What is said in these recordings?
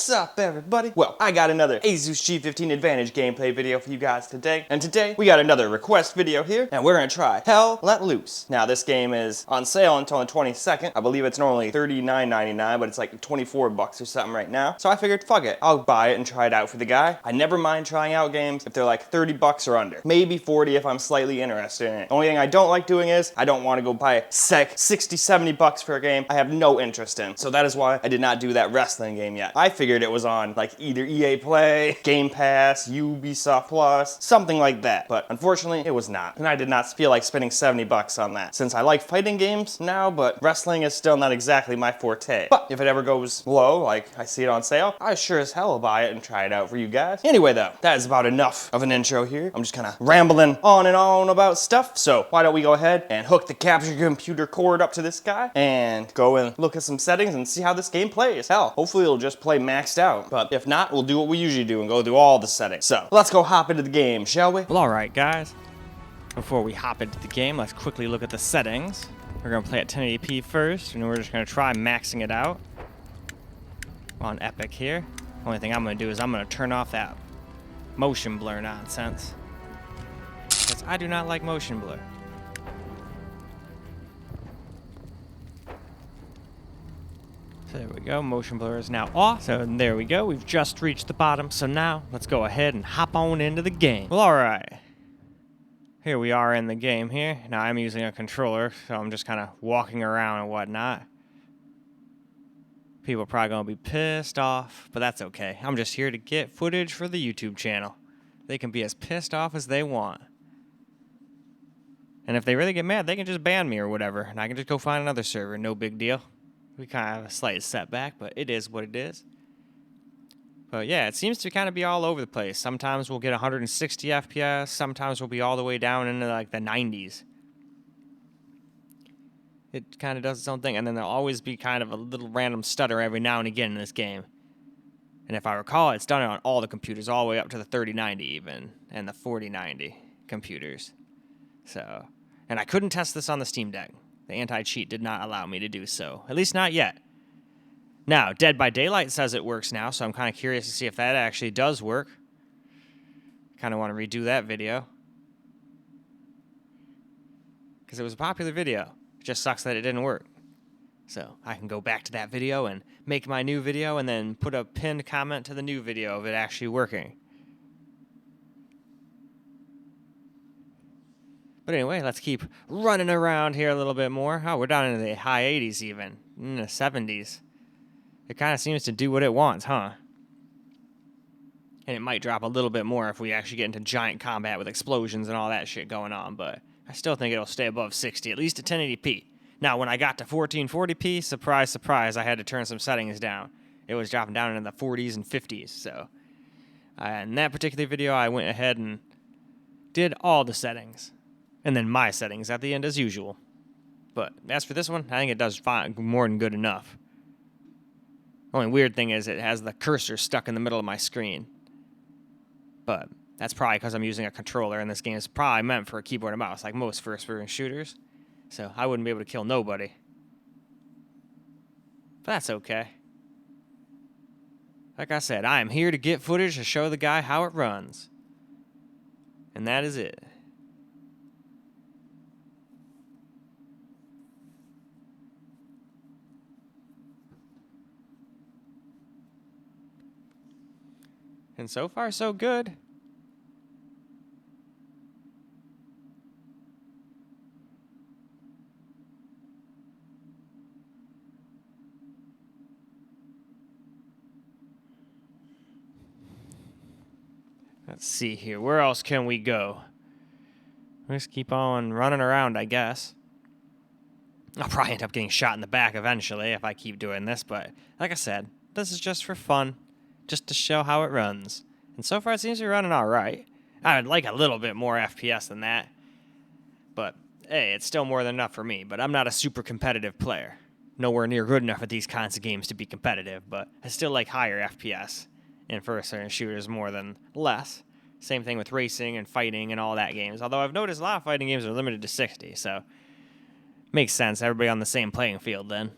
What's up, everybody? Well, I got another Asus G15 Advantage gameplay video for you guys today. And today, we got another request video here, and we're gonna try Hell Let Loose. Now, this game is on sale until the 22nd. I believe it's normally $39.99, but it's like 24 bucks or something right now. So I figured, fuck it, I'll buy it and try it out for the guy. I never mind trying out games if they're like 30 bucks or under. Maybe 40 if I'm slightly interested in it. The only thing I don't like doing is, I don't want to go buy 60, 70 bucks for a game I have no interest in. So that is why I did not do that wrestling game yet. I figured it was on like either EA Play, Game Pass, Ubisoft Plus, something like that. But unfortunately, it was not. And I did not feel like spending 70 bucks on that. Since I like fighting games now, but wrestling is still not exactly my forte. But if it ever goes low, like I see it on sale, I sure as hell will buy it and try it out for you guys. Anyway though, that is about enough of an intro here. I'm just kind of rambling on and on about stuff. So why don't we go ahead and hook the capture computer cord up to this guy and go and look at some settings and see how this game plays. Hell, hopefully it'll just play maxed out. But if not, we'll do what we usually do and go through all the settings. So let's go hop into the game, shall we? Well, alright guys, before we hop into the game, let's quickly look at the settings. We're going to play at 1080p first, and we're just going to try maxing it out on Epic here. Only thing I'm going to do is I'm going to turn off that motion blur nonsense, because I do not like motion blur. So there we go, motion blur is now off. So there we go, we've just reached the bottom. So now, let's go ahead and hop on into the game. Well, alright. Here we are in the game here. Now I'm using a controller, so I'm just kind of walking around and whatnot. People are probably going to be pissed off, but that's okay. I'm just here to get footage for the YouTube channel. They can be as pissed off as they want. And if they really get mad, they can just ban me or whatever, and I can just go find another server, no big deal. We kind of have a slight setback, but it is what it is. But yeah, it seems to kind of be all over the place. Sometimes we'll get 160 FPS, sometimes we'll be all the way down into like the 90s. It kind of does its own thing, and then there'll always be kind of a little random stutter every now and again in this game. And if I recall, it's done it on all the computers, all the way up to the 3090 even, and the 4090 computers. So, and I couldn't test this on the Steam Deck. The anti-cheat did not allow me to do so, at least not yet. Now, Dead by Daylight says it works now, so I'm kind of curious to see if that actually does work. Kind of want to redo that video, because it was a popular video. It just sucks that it didn't work. So I can go back to that video and make my new video and then put a pinned comment to the new video of it actually working. But anyway, let's keep running around here a little bit more. Oh, we're down into the high 80s even, in the 70s. It kind of seems to do what it wants, huh? And it might drop a little bit more if we actually get into giant combat with explosions and all that shit going on, but I still think it'll stay above 60, at least at 1080p. Now, when I got to 1440p, surprise, surprise, I had to turn some settings down. It was dropping down into the 40s and 50s, so in that particular video, I went ahead and did all the settings. And then my settings at the end as usual. But as for this one, I think it does fine, more than good enough. Only weird thing is it has the cursor stuck in the middle of my screen. But that's probably because I'm using a controller, and this game is probably meant for a keyboard and mouse, like most first-person shooters. So I wouldn't be able to kill nobody. But that's okay. Like I said, I am here to get footage to show the guy how it runs. And that is it. And so far, so good. Let's see here. Where else can we go? Let's keep on running around, I guess. I'll probably end up getting shot in the back eventually if I keep doing this, but like I said, this is just for fun. Just to show how it runs. And so far it seems to be running alright. I would like a little bit more FPS than that. But, hey, it's still more than enough for me. But I'm not a super competitive player. Nowhere near good enough at these kinds of games to be competitive, but I still like higher FPS in first-person shooters more than less. Same thing with racing and fighting and all that games. Although I've noticed a lot of fighting games are limited to 60, so makes sense. Everybody on the same playing field then.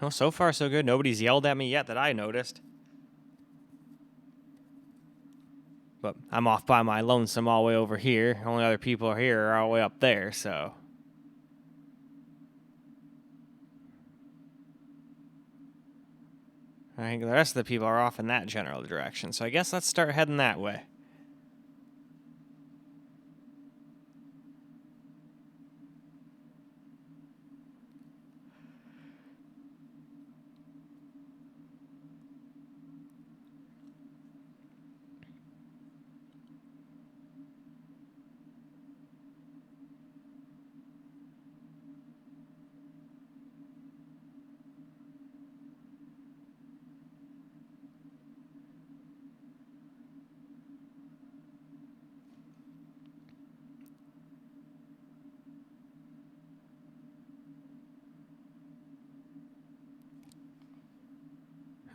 Well, so far so good. Nobody's yelled at me yet that I noticed. But I'm off by my lonesome all the way over here. Only other people here are all the way up there, so. I think the rest of the people are off in that general direction. So I guess let's start heading that way.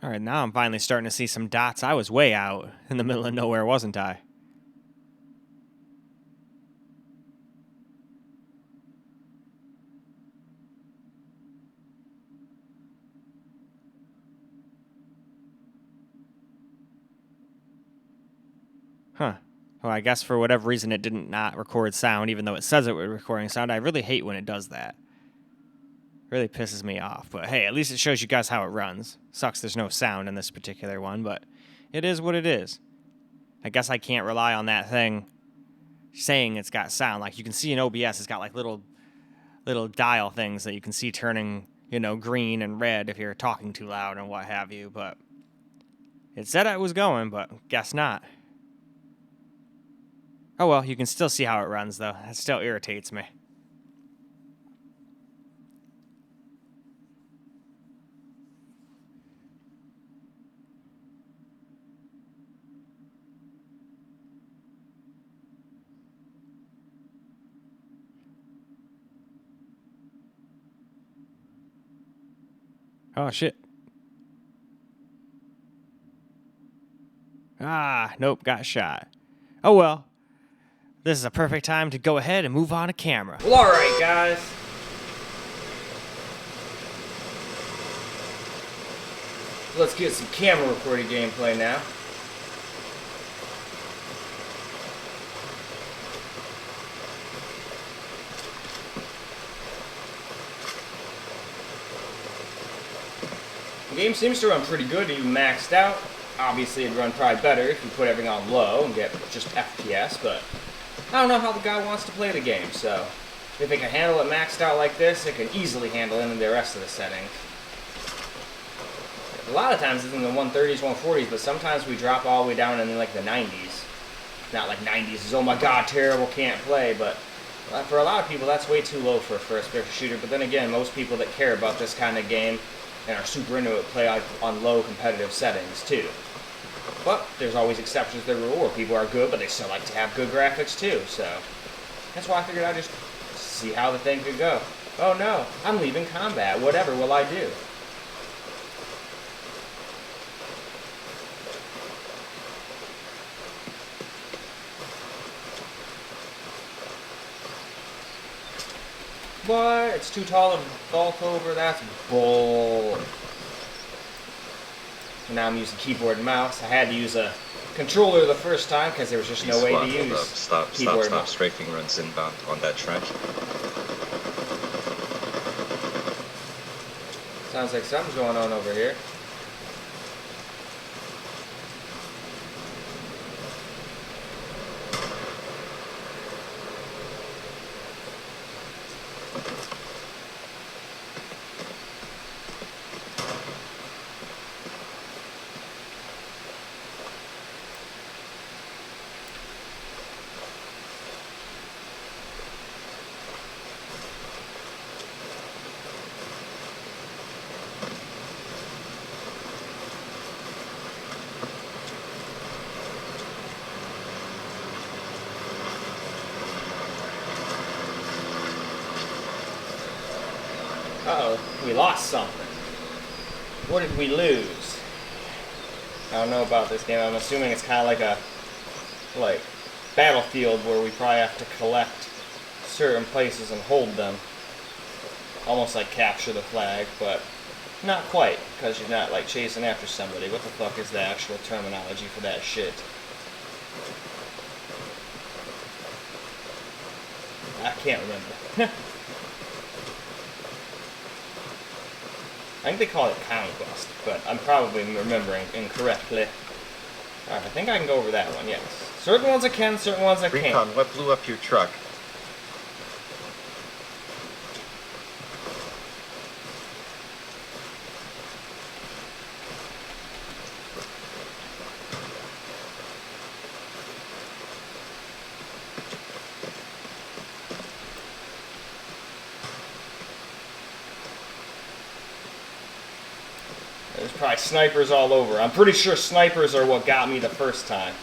All right, now I'm finally starting to see some dots. I was way out in the middle of nowhere, wasn't I? Huh. Well, I guess for whatever reason it didn't not record sound, even though it says it was recording sound. I really hate when it does that. Really pisses me off. But hey, at least it shows you guys how it runs. Sucks there's no sound in this particular one, but it is what it is. I guess I can't rely on that thing saying it's got sound. Like you can see in OBS, it's got like little dial things that you can see turning, green and red if you're talking too loud and what have you. But it said it was going, but guess not. Oh well, you can still see how it runs though. That still irritates me. Oh, shit. Ah, nope, got shot. Oh, well. This is a perfect time to go ahead and move on to camera. Well, alright, guys. Let's get some camera recorded gameplay now. The game seems to run pretty good, even maxed out. Obviously, it'd run probably better if you put everything on low and get just FPS, but I don't know how the guy wants to play the game, so if it can handle it maxed out like this, it can easily handle it in the rest of the settings. A lot of times it's in the 130s, 140s, but sometimes we drop all the way down in like the 90s. Not like 90s is, oh my god, terrible, can't play, but for a lot of people that's way too low for a first-person shooter, but then again, most people that care about this kind of game and are super into it play on low competitive settings too. But there's always exceptions to the rule where people are good, but they still like to have good graphics too, so that's why I figured I'd just see how the thing could go. Oh no, I'm leaving combat, whatever will I do? What? It's too tall to vault over? That's bull. And now I'm using keyboard and mouse. I had to use a controller the first time because there was just no way to use Stop strafing runs inbound on that track. Sounds like something's going on over here. Uh-oh, we lost something. What did we lose? I don't know about this game. I'm assuming it's kind of like a, Battlefield where we probably have to collect certain places and hold them. Almost like capture the flag, but Not quite, because you're not like chasing after somebody. What the fuck is the actual terminology for that shit? I can't remember. I think they call it conquest, but I'm probably remembering incorrectly. Alright, I think I can go over that one, yes. Certain ones I can, certain ones I can't. Recon, what blew up your truck? There's probably snipers all over. I'm pretty sure snipers are what got me the first time.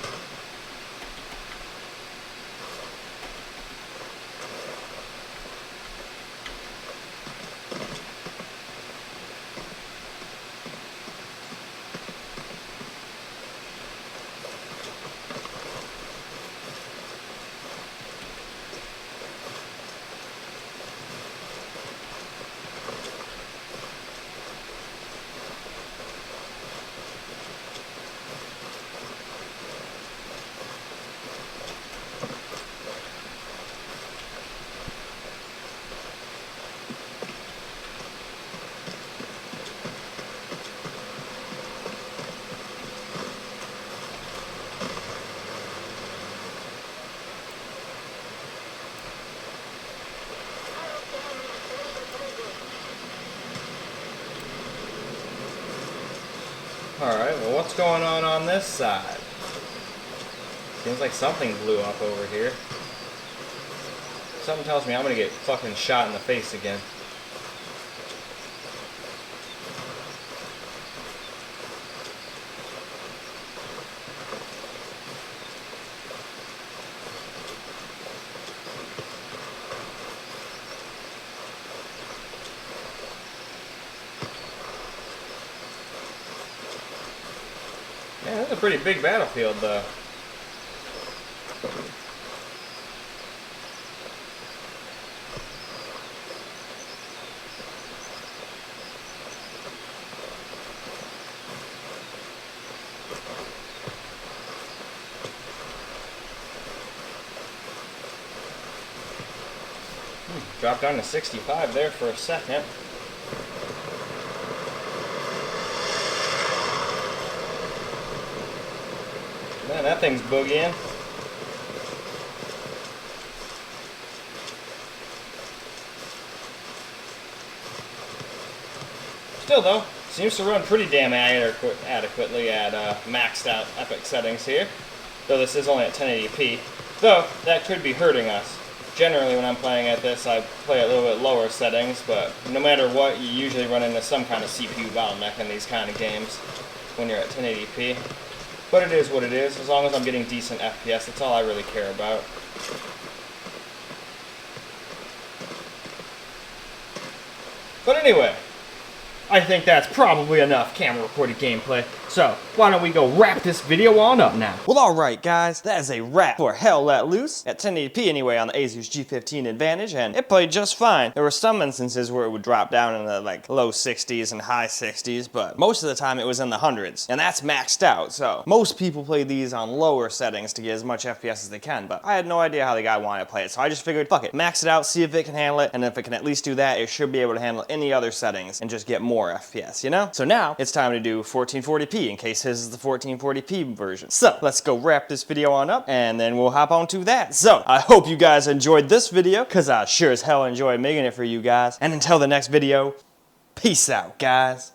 Alright, well what's going on this side? Seems like something blew up over here. Something tells me I'm gonna get fucking shot in the face again. Yeah, that's a pretty big battlefield, though. Dropped down to 65 there for a second. Man, that thing's boogieing. Still though, seems to run pretty damn adequately at maxed out epic settings here. Though this is only at 1080p. Though, that could be hurting us. Generally when I'm playing at this, I play at a little bit lower settings, but no matter what, you usually run into some kind of CPU bottleneck in these kind of games when you're at 1080p. But it is what it is. As long as I'm getting decent FPS, that's all I really care about. But anyway, I think that's probably enough camera recorded gameplay. So, why don't we go wrap this video on up now? Well, alright guys, that is a wrap for Hell Let Loose, at 1080p anyway on the Asus G15 Advantage, and it played just fine. There were some instances where it would drop down in the like low 60s and high 60s, but most of the time it was in the hundreds, and that's maxed out, so most people play these on lower settings to get as much FPS as they can, but I had no idea how the guy wanted to play it, so I just figured, fuck it, max it out, see if it can handle it, and if it can at least do that, it should be able to handle any other settings and just get more FPS, you know? So now, it's time to do 1440p, in case his is the 1440p version. So, let's go wrap this video on up, and then we'll hop on to that. So, I hope you guys enjoyed this video, because I sure as hell enjoyed making it for you guys. And until the next video, peace out, guys.